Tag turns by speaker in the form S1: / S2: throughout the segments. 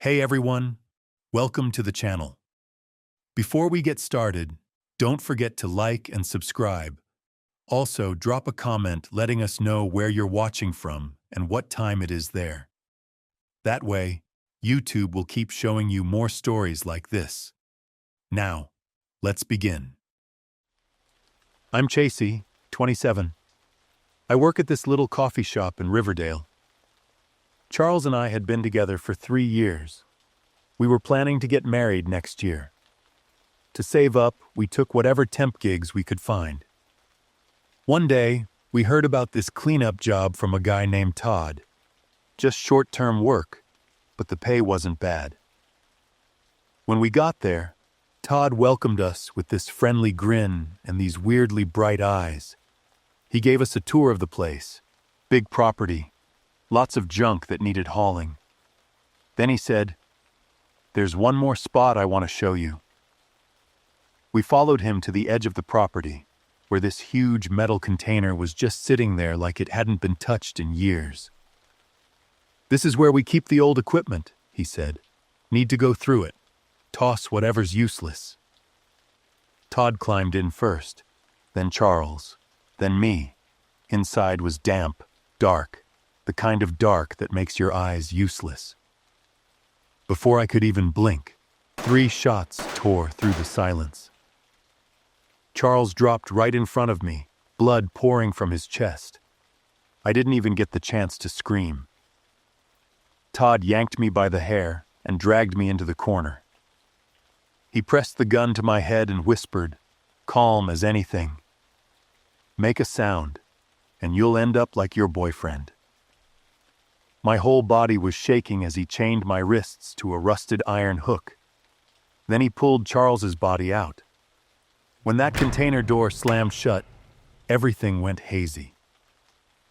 S1: Hey everyone, welcome to the channel. Before we get started, don't forget to like and subscribe. Also, drop a comment letting us know where you're watching from and what time it is there. That way, YouTube will keep showing you more stories like this. Now, let's begin. I'm Chasey, 27. I work at this little coffee shop in Riverdale. Charles and I had been together for 3 years. We were planning to get married next year. To save up, we took whatever temp gigs we could find. One day, we heard about this cleanup job from a guy named Todd. Just short-term work, but the pay wasn't bad. When we got there, Todd welcomed us with this friendly grin and these weirdly bright eyes. He gave us a tour of the place. Big property, lots of junk that needed hauling. Then he said, "There's one more spot I want to show you." We followed him to the edge of the property, where this huge metal container was just sitting there like it hadn't been touched in years. "This is where we keep the old equipment," he said. "Need to go through it. Toss whatever's useless." Todd climbed in first, then Charles, then me. Inside was damp, dark, the kind of dark that makes your eyes useless. Before I could even blink, 3 shots tore through the silence. Charles dropped right in front of me, blood pouring from his chest. I didn't even get the chance to scream. Todd yanked me by the hair and dragged me into the corner. He pressed the gun to my head and whispered, calm as anything, "Make a sound, and you'll end up like your boyfriend." My whole body was shaking as he chained my wrists to a rusted iron hook. Then he pulled Charles's body out. When that container door slammed shut, everything went hazy.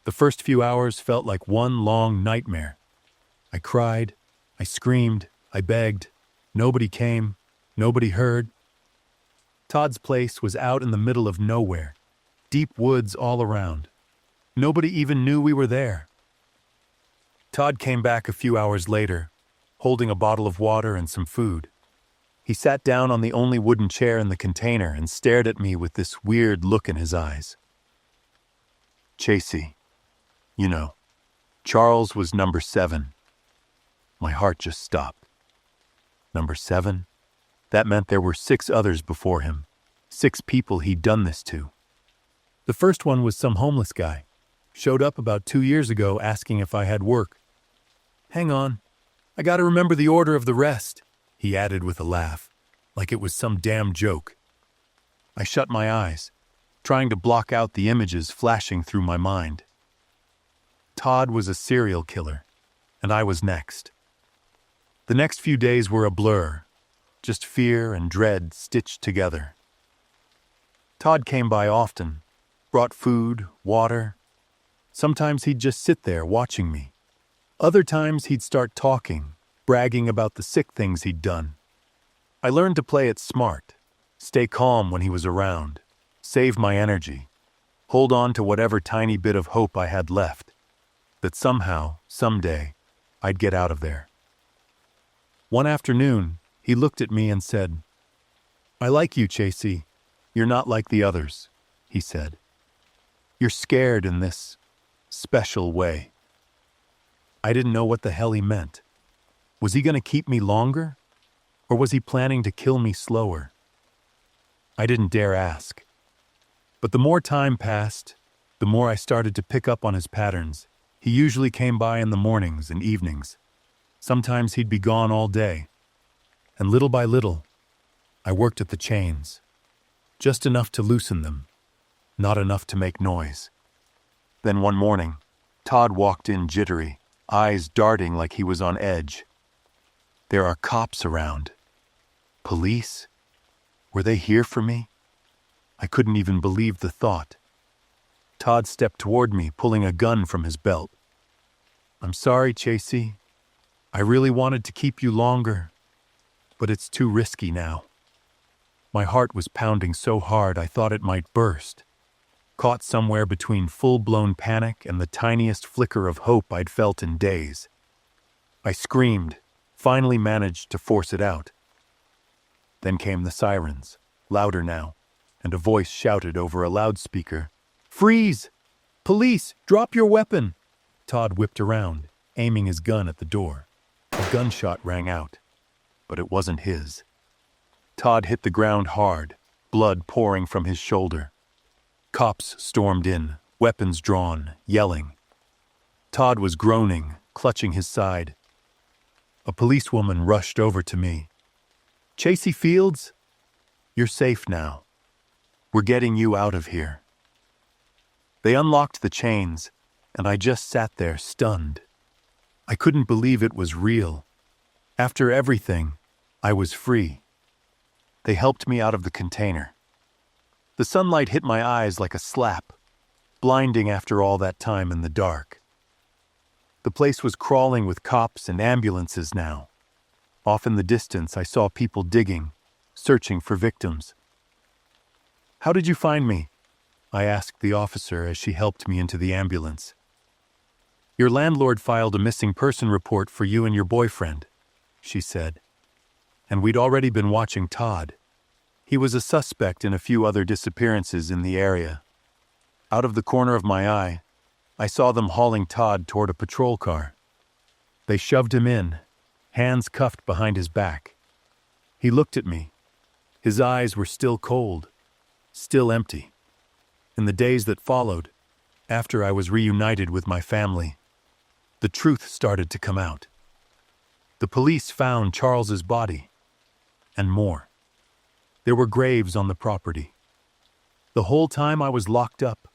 S1: The first few hours felt like one long nightmare. I cried, I screamed, I begged. Nobody came, nobody heard. Todd's place was out in the middle of nowhere, deep woods all around. Nobody even knew we were there. Todd came back a few hours later, holding a bottle of water and some food. He sat down on the only wooden chair in the container and stared at me with this weird look in his eyes. "Chasey, Charles was number 7. My heart just stopped. Number 7? That meant there were 6 others before him. 6 people he'd done this to. The first one was some homeless guy. Showed up about 2 years ago asking if I had work. Hang on, I gotta remember the order of the rest," he added with a laugh, like it was some damn joke. I shut my eyes, trying to block out the images flashing through my mind. Todd was a serial killer, and I was next. The next few days were a blur, just fear and dread stitched together. Todd came by often, brought food, water. Sometimes he'd just sit there watching me. Other times he'd start talking, bragging about the sick things he'd done. I learned to play it smart, stay calm when he was around, save my energy, hold on to whatever tiny bit of hope I had left, that somehow, someday, I'd get out of there. One afternoon, he looked at me and said, "I like you, Chasey. You're not like the others," he said. "You're scared in this special way." I didn't know what the hell he meant. Was he going to keep me longer? Or was he planning to kill me slower? I didn't dare ask. But the more time passed, the more I started to pick up on his patterns. He usually came by in the mornings and evenings. Sometimes he'd be gone all day. And little by little, I worked at the chains. Just enough to loosen them, not enough to make noise. Then one morning, Todd walked in jittery, eyes darting like he was on edge. "There are cops around." Police? Were they here for me? I couldn't even believe the thought. Todd stepped toward me, pulling a gun from his belt. "I'm sorry, Chasey. I really wanted to keep you longer, but it's too risky now." My heart was pounding so hard I thought it might burst. Caught somewhere between full-blown panic and the tiniest flicker of hope I'd felt in days. I screamed, finally managed to force it out. Then came the sirens, louder now, and a voice shouted over a loudspeaker, "Freeze! Police, drop your weapon!" Todd whipped around, aiming his gun at the door. A gunshot rang out, but it wasn't his. Todd hit the ground hard, blood pouring from his shoulder. Cops stormed in, weapons drawn, yelling. Todd was groaning, clutching his side. A policewoman rushed over to me. "Chasey Fields, you're safe now. We're getting you out of here." They unlocked the chains, and I just sat there stunned. I couldn't believe it was real. After everything, I was free. They helped me out of the container. The sunlight hit my eyes like a slap, blinding after all that time in the dark. The place was crawling with cops and ambulances now. Off in the distance, I saw people digging, searching for victims. "How did you find me?" I asked the officer as she helped me into the ambulance. "Your landlord filed a missing person report for you and your boyfriend," she said. And we'd already been watching Todd. He was a suspect in a few other disappearances in the area. Out of the corner of my eye, I saw them hauling Todd toward a patrol car. They shoved him in, hands cuffed behind his back. He looked at me. His eyes were still cold, still empty. In the days that followed, after I was reunited with my family, the truth started to come out. The police found Charles's body, and more. There were graves on the property. The whole time I was locked up,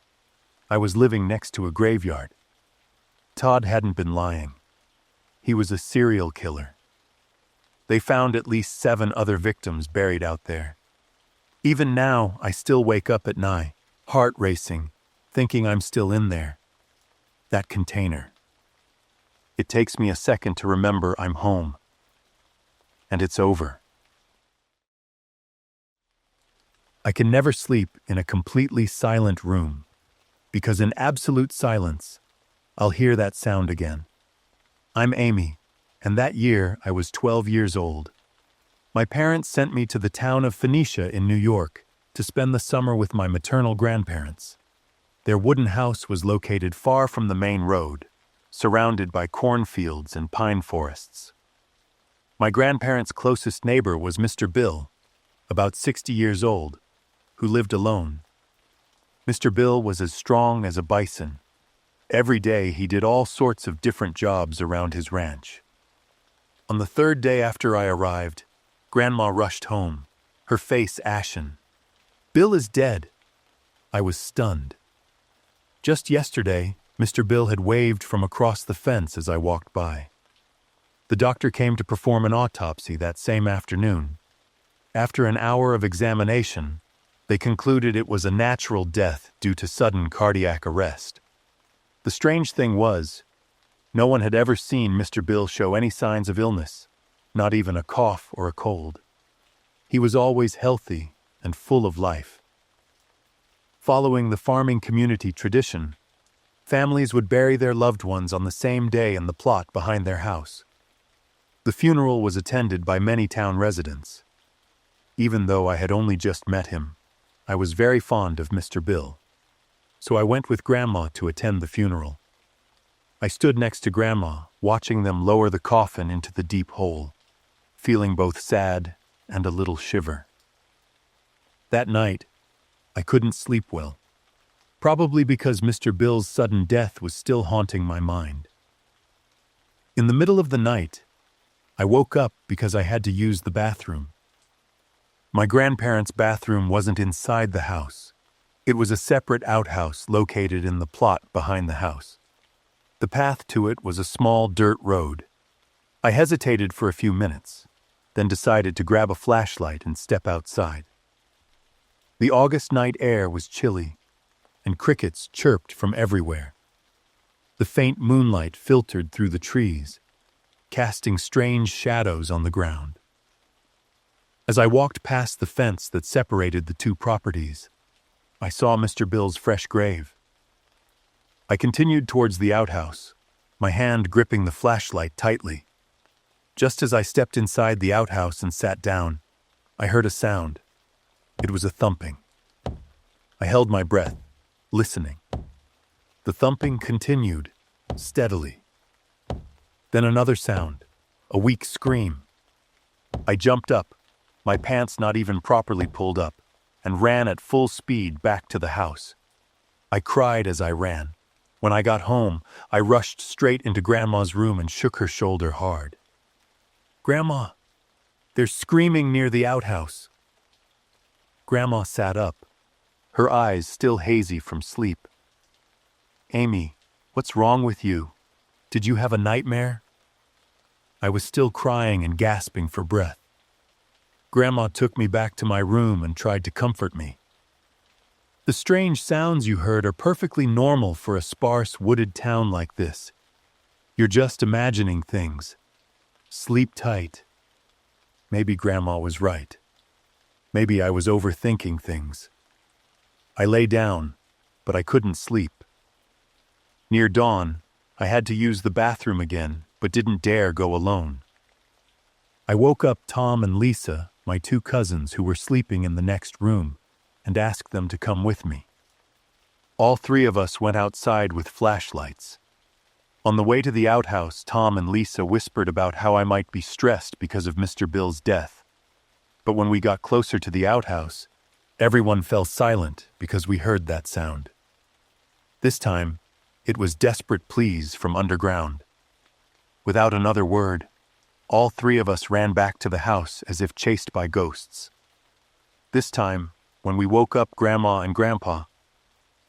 S1: I was living next to a graveyard. Todd hadn't been lying. He was a serial killer. They found at least 7 other victims buried out there. Even now, I still wake up at night, heart racing, thinking I'm still in there. That container. It takes me a second to remember I'm home. And it's over. I can never sleep in a completely silent room, because in absolute silence, I'll hear that sound again. I'm Amy, and that year I was 12 years old. My parents sent me to the town of Phoenicia in New York to spend the summer with my maternal grandparents. Their wooden house was located far from the main road, surrounded by cornfields and pine forests. My grandparents' closest neighbor was Mr. Bill, about 60 years old, who lived alone. Mr. Bill was as strong as a bison. Every day he did all sorts of different jobs around his ranch. On the 3rd day after I arrived, Grandma rushed home, her face ashen. "Bill is dead." I was stunned. Just yesterday, Mr. Bill had waved from across the fence as I walked by. The doctor came to perform an autopsy that same afternoon. After an hour of examination, they concluded it was a natural death due to sudden cardiac arrest. The strange thing was, no one had ever seen Mr. Bill show any signs of illness, not even a cough or a cold. He was always healthy and full of life. Following the farming community tradition, families would bury their loved ones on the same day in the plot behind their house. The funeral was attended by many town residents. Even though I had only just met him, I was very fond of Mr. Bill, so I went with Grandma to attend the funeral. I stood next to Grandma, watching them lower the coffin into the deep hole, feeling both sad and a little shiver. That night, I couldn't sleep well, probably because Mr. Bill's sudden death was still haunting my mind. In the middle of the night, I woke up because I had to use the bathroom. My grandparents' bathroom wasn't inside the house. It was a separate outhouse located in the plot behind the house. The path to it was a small dirt road. I hesitated for a few minutes, then decided to grab a flashlight and step outside. The August night air was chilly, and crickets chirped from everywhere. The faint moonlight filtered through the trees, casting strange shadows on the ground. As I walked past the fence that separated the 2 properties, I saw Mr. Bill's fresh grave. I continued towards the outhouse, my hand gripping the flashlight tightly. Just as I stepped inside the outhouse and sat down, I heard a sound. It was a thumping. I held my breath, listening. The thumping continued, steadily. Then another sound, a weak scream. I jumped up, my pants not even properly pulled up, and ran at full speed back to the house. I cried as I ran. When I got home, I rushed straight into Grandma's room and shook her shoulder hard. "Grandma, they're screaming near the outhouse." Grandma sat up, her eyes still hazy from sleep. "Amy, what's wrong with you? Did you have a nightmare?" I was still crying and gasping for breath. Grandma took me back to my room and tried to comfort me. "The strange sounds you heard are perfectly normal for a sparse, wooded town like this. You're just imagining things. Sleep tight." Maybe Grandma was right. Maybe I was overthinking things. I lay down, but I couldn't sleep. Near dawn, I had to use the bathroom again, but didn't dare go alone. I woke up Tom and Lisa, my two cousins who were sleeping in the next room, and asked them to come with me. All three of us went outside with flashlights. On the way to the outhouse, Tom and Lisa whispered about how I might be stressed because of Mr. Bill's death. But when we got closer to the outhouse, everyone fell silent because we heard that sound. This time, it was desperate pleas from underground. Without another word, all three of us ran back to the house as if chased by ghosts. This time, when we woke up Grandma and Grandpa,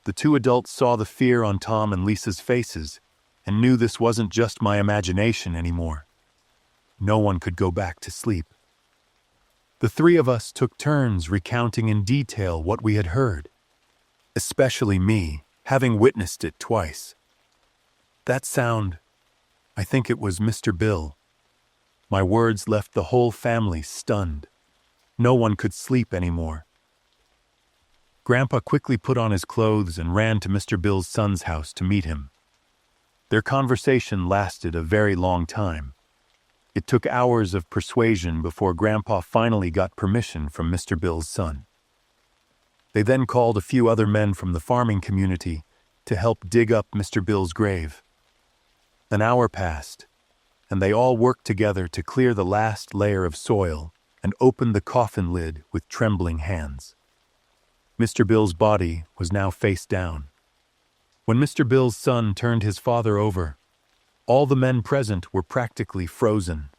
S1: the two adults saw the fear on Tom and Lisa's faces and knew this wasn't just my imagination anymore. No one could go back to sleep. The three of us took turns recounting in detail what we had heard, especially me, having witnessed it twice. That sound, I think it was Mr. Bill. My words left the whole family stunned. No one could sleep anymore. Grandpa quickly put on his clothes and ran to Mr. Bill's son's house to meet him. Their conversation lasted a very long time. It took hours of persuasion before Grandpa finally got permission from Mr. Bill's son. They then called a few other men from the farming community to help dig up Mr. Bill's grave. An hour passed, and they all worked together to clear the last layer of soil and open the coffin lid with trembling hands. Mr. Bill's body was now face down. When Mr. Bill's son turned his father over, all the men present were practically frozen.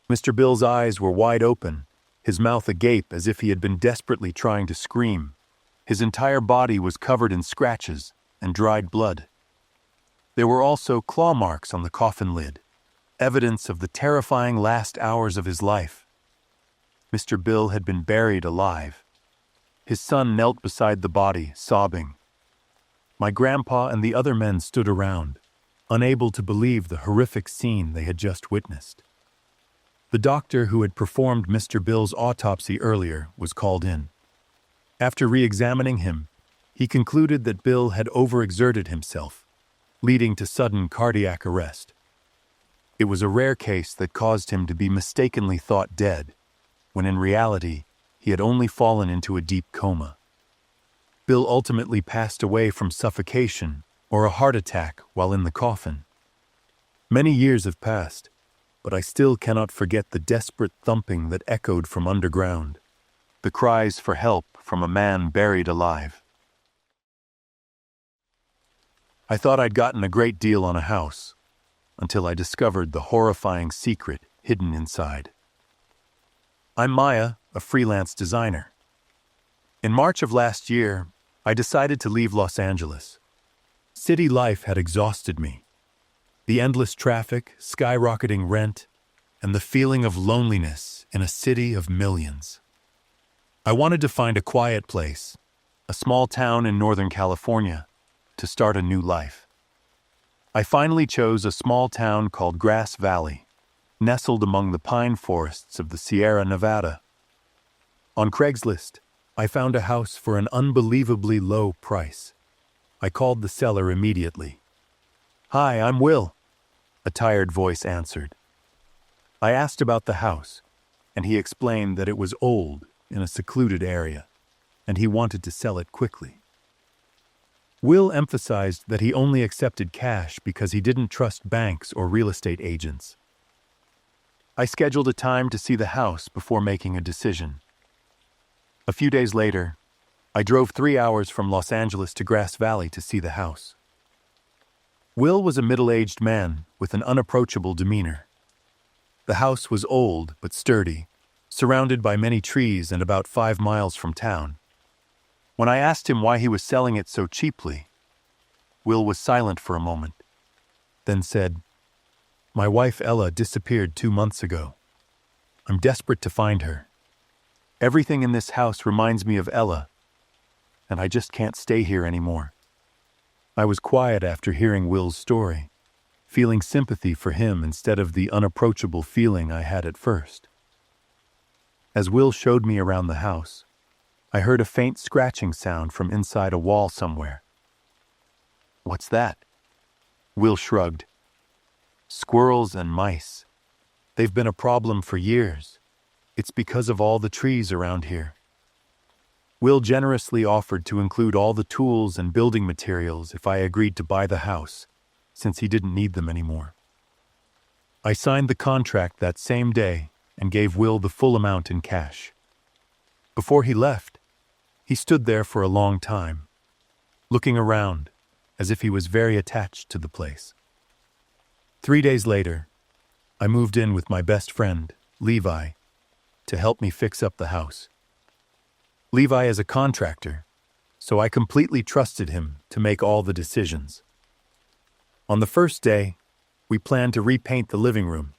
S1: Mr. Bill's eyes were wide open, his mouth agape as if he had been desperately trying to scream. His entire body was covered in scratches and dried blood. There were also claw marks on the coffin lid, evidence of the terrifying last hours of his life. Mr. Bill had been buried alive. His son knelt beside the body, sobbing. My grandpa and the other men stood around, unable to believe the horrific scene they had just witnessed. The doctor who had performed Mr. Bill's autopsy earlier was called in. After re-examining him, he concluded that Bill had overexerted himself, leading to sudden cardiac arrest. It was a rare case that caused him to be mistakenly thought dead, when in reality, he had only fallen into a deep coma. Bill ultimately passed away from suffocation or a heart attack while in the coffin. Many years have passed, but I still cannot forget the desperate thumping that echoed from underground, the cries for help from a man buried alive. I thought I'd gotten a great deal on a house, until I discovered the horrifying secret hidden inside. I'm Maya, a freelance designer. In March of last year, I decided to leave Los Angeles. City life had exhausted me. The endless traffic, skyrocketing rent, and the feeling of loneliness in a city of millions. I wanted to find a quiet place, a small town in Northern California, to start a new life. I finally chose a small town called Grass Valley, nestled among the pine forests of the Sierra Nevada. On Craigslist, I found a house for an unbelievably low price. I called the seller immediately. "Hi, I'm Will," a tired voice answered. I asked about the house, and he explained that it was old in a secluded area, and he wanted to sell it quickly. Will emphasized that he only accepted cash because he didn't trust banks or real estate agents. I scheduled a time to see the house before making a decision. A few days later, I drove 3 hours from Los Angeles to Grass Valley to see the house. Will was a middle-aged man with an unapproachable demeanor. The house was old but sturdy, surrounded by many trees and about 5 miles from town. When I asked him why he was selling it so cheaply, Will was silent for a moment, then said, "My wife Ella disappeared 2 months ago. I'm desperate to find her. Everything in this house reminds me of Ella, and I just can't stay here anymore." I was quiet after hearing Will's story, feeling sympathy for him instead of the unapproachable feeling I had at first. As Will showed me around the house, I heard a faint scratching sound from inside a wall somewhere. "What's that?" Will shrugged. "Squirrels and mice. They've been a problem for years. It's because of all the trees around here." Will generously offered to include all the tools and building materials if I agreed to buy the house, since he didn't need them anymore. I signed the contract that same day and gave Will the full amount in cash. Before he left, he stood there for a long time, looking around as if he was very attached to the place. 3 days later, I moved in with my best friend, Levi, to help me fix up the house. Levi is a contractor, so I completely trusted him to make all the decisions. On the first day, we planned to repaint the living room.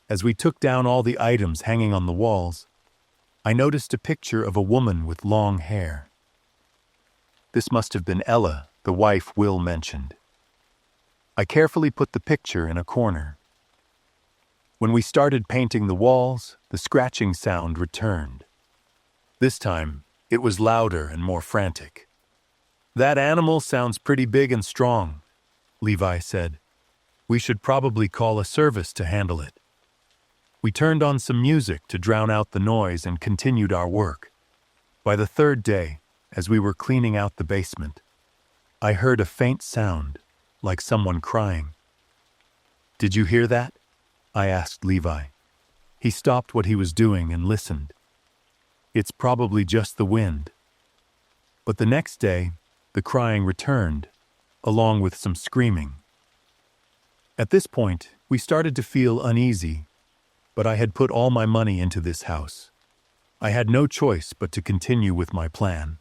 S1: As we took down all the items hanging on the walls, I noticed a picture of a woman with long hair. This must have been Ella, the wife Will mentioned. I carefully put the picture in a corner. When we started painting the walls, the scratching sound returned. This time, it was louder and more frantic. "That animal sounds pretty big and strong," Levi said. "We should probably call a service to handle it." We turned on some music to drown out the noise and continued our work. By the third day, as we were cleaning out the basement, I heard a faint sound, like someone crying. "Did you hear that?" I asked Levi. He stopped what he was doing and listened. "It's probably just the wind." But the next day, the crying returned, along with some screaming. At this point, we started to feel uneasy, but I had put all my money into this house. I had no choice but to continue with my plan.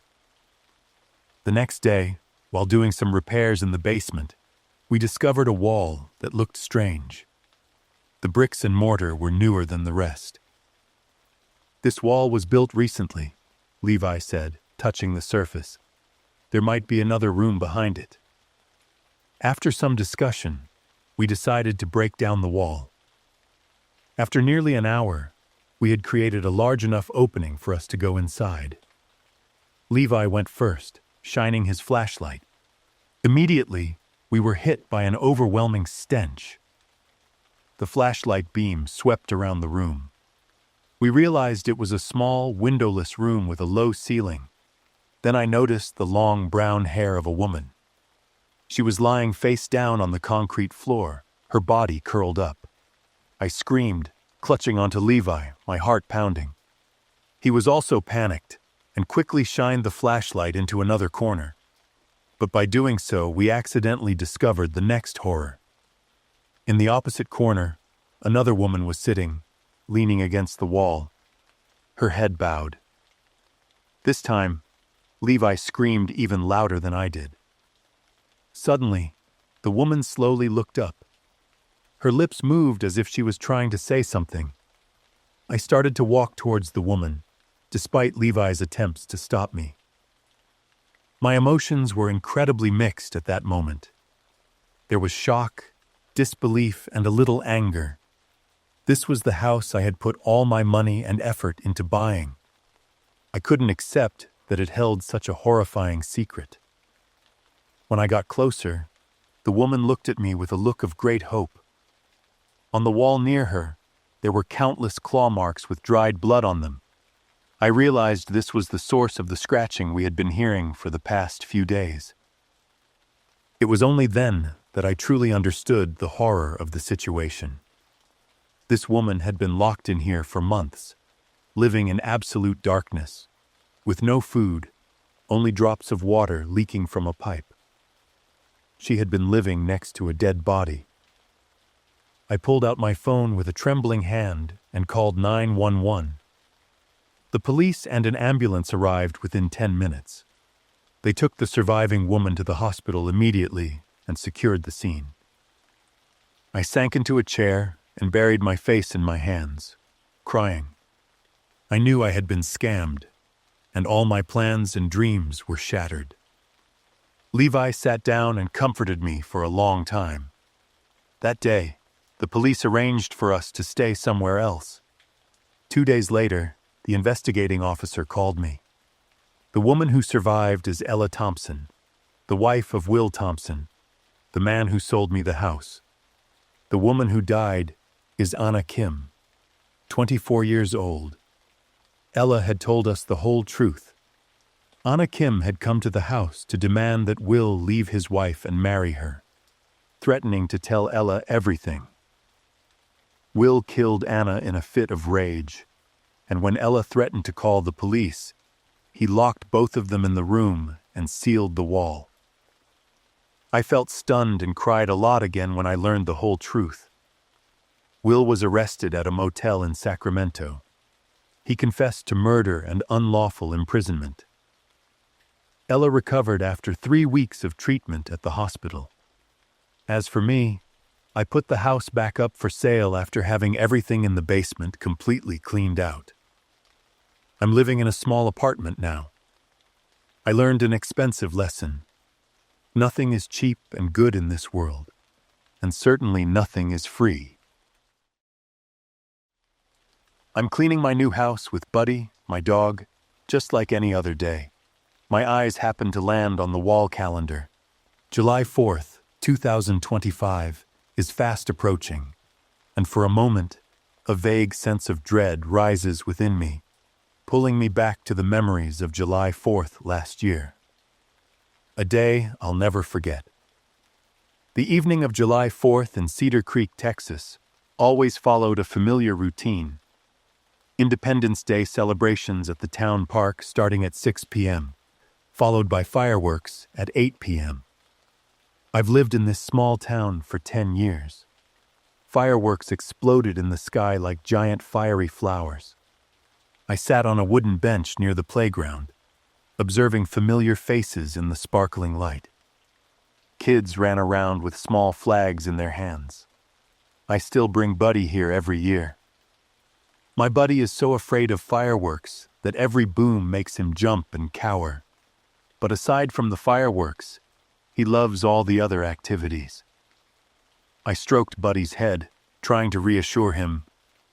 S1: The next day, while doing some repairs in the basement, we discovered a wall that looked strange. The bricks and mortar were newer than the rest. "This wall was built recently," Levi said, touching the surface. "There might be another room behind it." After some discussion, we decided to break down the wall. After nearly an hour, we had created a large enough opening for us to go inside. Levi went first, shining his flashlight. Immediately, we were hit by an overwhelming stench. The flashlight beam swept around the room. We realized it was a small, windowless room with a low ceiling. Then I noticed the long brown hair of a woman. She was lying face down on the concrete floor, her body curled up. I screamed, clutching onto Levi, my heart pounding. He was also panicked and quickly shined the flashlight into another corner. But by doing so, we accidentally discovered the next horror. In the opposite corner, another woman was sitting, leaning against the wall, her head bowed. This time, Levi screamed even louder than I did. Suddenly, the woman slowly looked up. Her lips moved as if she was trying to say something. I started to walk towards the woman, despite Levi's attempts to stop me. My emotions were incredibly mixed at that moment. There was shock, disbelief, and a little anger. This was the house I had put all my money and effort into buying. I couldn't accept that it held such a horrifying secret. When I got closer, the woman looked at me with a look of great hope. On the wall near her, There were countless claw marks with dried blood on them. I realized this was the source of the scratching we had been hearing for the past few days. It was only then that I truly understood the horror of the situation. This woman had been locked in here for months, living in absolute darkness, with no food, only drops of water leaking from a pipe. She had been living next to a dead body. I pulled out my phone with a trembling hand and called 911. The police and an ambulance arrived within 10 minutes. They took the surviving woman to the hospital immediately and secured the scene. I sank into a chair and buried my face in my hands, crying. I knew I had been scammed, and all my plans and dreams were shattered. Levi sat down and comforted me for a long time. That day, the police arranged for us to stay somewhere else. 2 days later, the investigating officer called me. The woman who survived is Ella Thompson, the wife of Will Thompson, the man who sold me the house. The woman who died is Anna Kim, 24 years old. Ella had told us the whole truth. Anna Kim had come to the house to demand that Will leave his wife and marry her, threatening to tell Ella everything. Will killed Anna in a fit of rage, and when Ella threatened to call the police, he locked both of them in the room and sealed the wall. I felt stunned and cried a lot again when I learned the whole truth. Will was arrested at a motel in Sacramento. He confessed to murder and unlawful imprisonment. Ella recovered after 3 weeks of treatment at the hospital. As for me, I put the house back up for sale after having everything in the basement completely cleaned out. I'm living in a small apartment now. I learned an expensive lesson. Nothing is cheap and good in this world, and certainly nothing is free. I'm cleaning my new house with Buddy, my dog, just like any other day. My eyes happen to land on the wall calendar. July 4th, 2025 is fast approaching, and for a moment, a vague sense of dread rises within me, pulling me back to the memories of July 4th last year. A day I'll never forget. The evening of July 4th in Cedar Creek, Texas, always followed a familiar routine. Independence Day celebrations at the town park starting at 6 p.m., followed by fireworks at 8 p.m. I've lived in this small town for 10 years. Fireworks exploded in the sky like giant fiery flowers. I sat on a wooden bench near the playground, observing familiar faces in the sparkling light. Kids ran around with small flags in their hands. I still bring Buddy here every year. My buddy is so afraid of fireworks that every boom makes him jump and cower. But aside from the fireworks, he loves all the other activities. I stroked Buddy's head, trying to reassure him,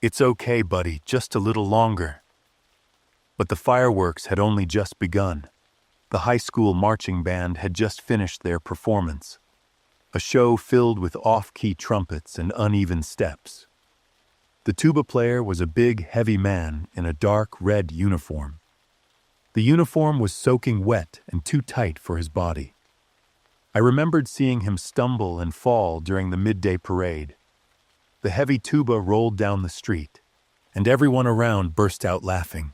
S1: "It's okay, Buddy, just a little longer." But the fireworks had only just begun. The high school marching band had just finished their performance, a show filled with off-key trumpets and uneven steps. The tuba player was a big, heavy man in a dark red uniform. The uniform was soaking wet and too tight for his body. I remembered seeing him stumble and fall during the midday parade. The heavy tuba rolled down the street, and everyone around burst out laughing.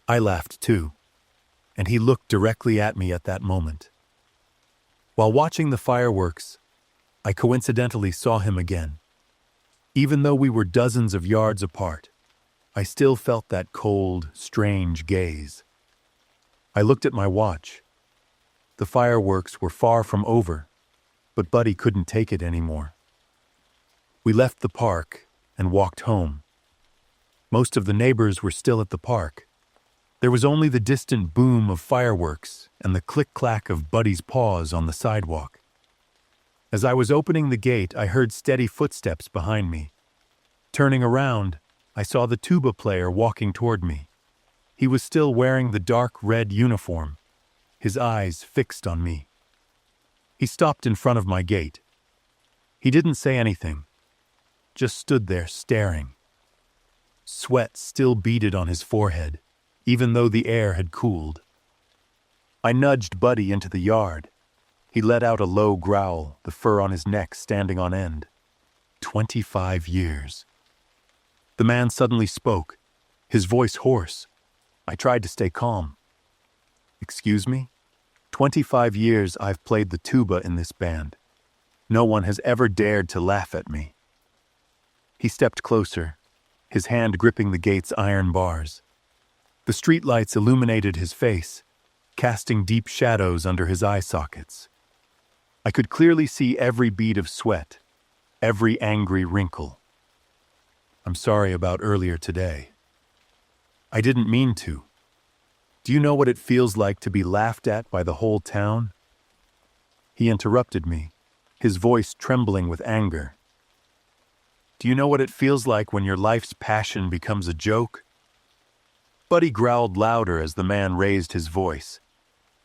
S1: I laughed too, and he looked directly at me at that moment. While watching the fireworks, I coincidentally saw him again. Even though we were dozens of yards apart, I still felt that cold, strange gaze. I looked at my watch. The fireworks were far from over, but Buddy couldn't take it anymore. We left the park and walked home. Most of the neighbors were still at the park. There was only the distant boom of fireworks and the click-clack of Buddy's paws on the sidewalk. As I was opening the gate, I heard steady footsteps behind me. Turning around, I saw the tuba player walking toward me. He was still wearing the dark red uniform, his eyes fixed on me. He stopped in front of my gate. He didn't say anything, just stood there staring. Sweat still beaded on his forehead, even though the air had cooled. I nudged Buddy into the yard. He let out a low growl, the fur on his neck standing on end. 25 years. The man suddenly spoke, his voice hoarse. I tried to stay calm. Excuse me? 25 years I've played the tuba in this band. No one has ever dared to laugh at me. He stepped closer, his hand gripping the gate's iron bars. The streetlights illuminated his face, casting deep shadows under his eye sockets. I could clearly see every bead of sweat, every angry wrinkle. I'm sorry about earlier today. I didn't mean to. Do you know what it feels like to be laughed at by the whole town? He interrupted me, his voice trembling with anger. Do you know what it feels like when your life's passion becomes a joke? Buddy growled louder as the man raised his voice.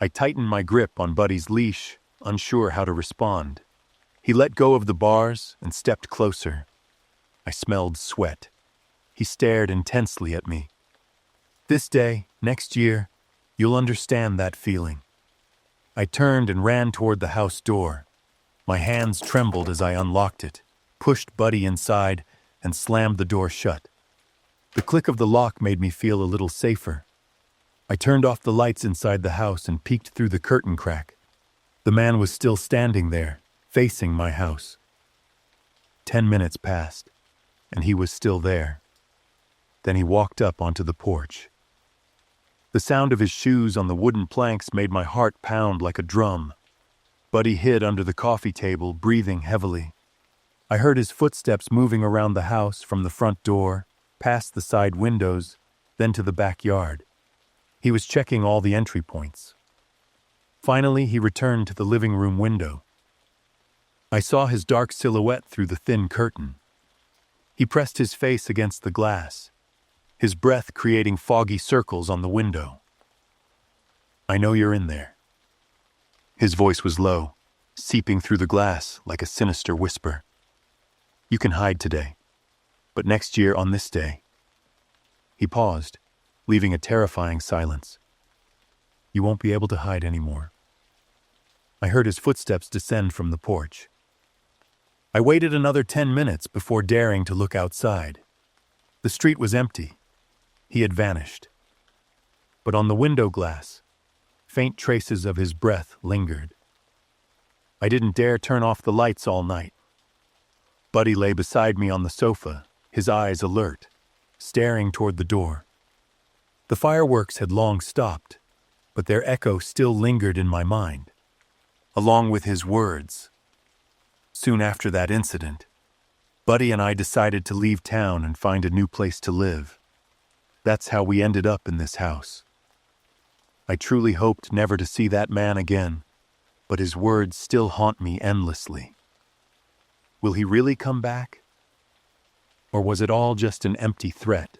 S1: I tightened my grip on Buddy's leash, unsure how to respond. He let go of the bars and stepped closer. I smelled sweat. He stared intensely at me. This day, next year, you'll understand that feeling. I turned and ran toward the house door. My hands trembled as I unlocked it, pushed Buddy inside, and slammed the door shut. The click of the lock made me feel a little safer. I turned off the lights inside the house and peeked through the curtain crack. The man was still standing there, facing my house. 10 minutes passed, and he was still there. Then he walked up onto the porch. The sound of his shoes on the wooden planks made my heart pound like a drum. Buddy hid under the coffee table, breathing heavily. I heard his footsteps moving around the house from the front door, past the side windows, then to the backyard. He was checking all the entry points. Finally, he returned to the living room window. I saw his dark silhouette through the thin curtain. He pressed his face against the glass, his breath creating foggy circles on the window. I know you're in there. His voice was low, seeping through the glass like a sinister whisper. You can hide today, but next year on this day. He paused, leaving a terrifying silence. You won't be able to hide anymore. I heard his footsteps descend from the porch. I waited another 10 minutes before daring to look outside. The street was empty. He had vanished. But on the window glass, faint traces of his breath lingered. I didn't dare turn off the lights all night. Buddy lay beside me on the sofa, his eyes alert, staring toward the door. The fireworks had long stopped, but their echo still lingered in my mind, along with his words. Soon after that incident, Buddy and I decided to leave town and find a new place to live. That's how we ended up in this house. I truly hoped never to see that man again, but his words still haunt me endlessly. Will he really come back? Or was it all just an empty threat?